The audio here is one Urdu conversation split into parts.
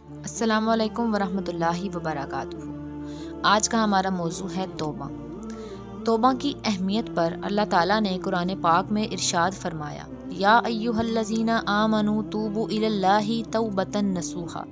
السلام علیکم ورحمۃ اللہ وبرکاتہ۔ آج کا ہمارا موضوع ہے توبہ۔ توبہ کی اہمیت پر اللہ تعالیٰ نے قرآن پاک میں ارشاد فرمایا، یا ایھا الذین آمنوا توبوا الی اللہ توبۃ نصوحا۔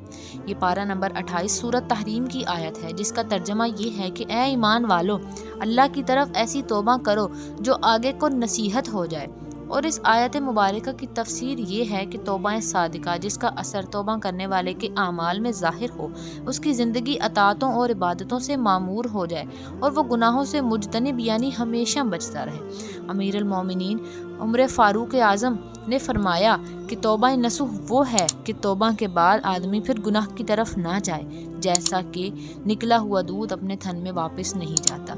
یہ پارہ نمبر 28 سورۃ تحریم کی آیت ہے، جس کا ترجمہ یہ ہے کہ اے ایمان والو، اللہ کی طرف ایسی توبہ کرو جو آگے کو نصیحت ہو جائے۔ اور اس آیت مبارکہ کی تفسیر یہ ہے کہ توبہ صادقہ، جس کا اثر توبہ کرنے والے کے اعمال میں ظاہر ہو، اس کی زندگی اطاعتوں اور عبادتوں سے معمور ہو جائے اور وہ گناہوں سے مجتنب یعنی ہمیشہ بچتا رہے۔ امیر المومنین عمر فاروق اعظم نے فرمایا کہ توبہ نصوح وہ ہے کہ توبہ کے بعد آدمی پھر گناہ کی طرف نہ جائے، جیسا کہ نکلا ہوا دودھ اپنے تھن میں واپس نہیں جاتا۔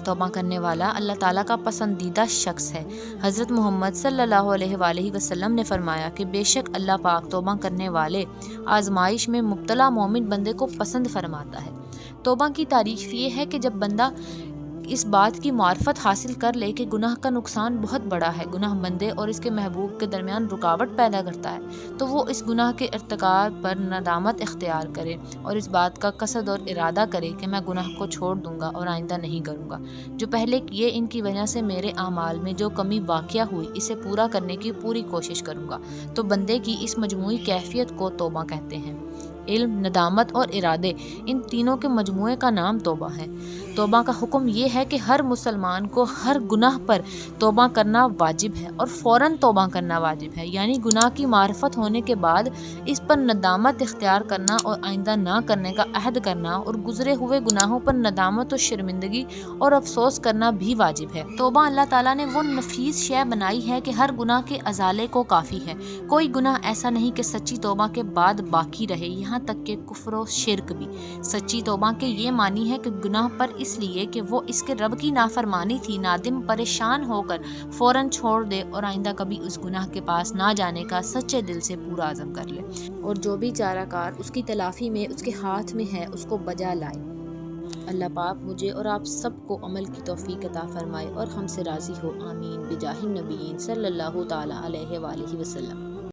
توبہ کرنے والا اللہ تعالیٰ کا پسندیدہ شخص ہے۔ حضرت محمد صلی اللہ علیہ وآلہ وسلم نے فرمایا کہ بے شک اللہ پاک توبہ کرنے والے آزمائش میں مبتلا مومن بندے کو پسند فرماتا ہے۔ توبہ کی تعریف یہ ہے کہ جب بندہ اس بات کی معرفت حاصل کر لے کہ گناہ کا نقصان بہت بڑا ہے، گناہ بندے اور اس کے محبوب کے درمیان رکاوٹ پیدا کرتا ہے، تو وہ اس گناہ کے ارتکاب پر ندامت اختیار کرے اور اس بات کا قصد اور ارادہ کرے کہ میں گناہ کو چھوڑ دوں گا اور آئندہ نہیں کروں گا۔ جو پہلے کیے ان کی وجہ سے میرے اعمال میں جو کمی واقع ہوئی، اسے پورا کرنے کی پوری کوشش کروں گا۔ تو بندے کی اس مجموعی کیفیت کو توبہ کہتے ہیں۔ علم، ندامت اور ارادے، ان تینوں کے مجموعے کا نام توبہ ہے۔ توبہ کا حکم یہ ہے کہ ہر مسلمان کو ہر گناہ پر توبہ کرنا واجب ہے اور فوراً توبہ کرنا واجب ہے، یعنی گناہ کی معرفت ہونے کے بعد اس پر ندامت اختیار کرنا اور آئندہ نہ کرنے کا عہد کرنا اور گزرے ہوئے گناہوں پر ندامت و شرمندگی اور افسوس کرنا بھی واجب ہے۔ توبہ اللہ تعالیٰ نے وہ نفیس شے بنائی ہے کہ ہر گناہ کے ازالے کو کافی ہے۔ کوئی گناہ ایسا نہیں کہ سچی توبہ کے بعد باقی رہے، یہاں تک کہ کفر و شرک بھی۔ سچی توبہ کے یہ معنی ہے کہ گناہ پر اس لیے کہ وہ اس کے رب کی نافرمانی تھی، نادم پریشان ہو کر فوراً چھوڑ دے اور آئندہ کبھی اس گناہ کے پاس نہ جانے کا سچے دل سے پورا عزم کر لے، اور جو بھی چارہ کار اس کی تلافی میں اس کے ہاتھ میں ہے اس کو بجا لائے۔ اللہ پاک مجھے اور آپ سب کو عمل کی توفیق عطا فرمائے اور ہم سے راضی ہو، آمین، بجاہ النبیین صلی اللہ تعالیٰ علیہ وآلہ وسلم۔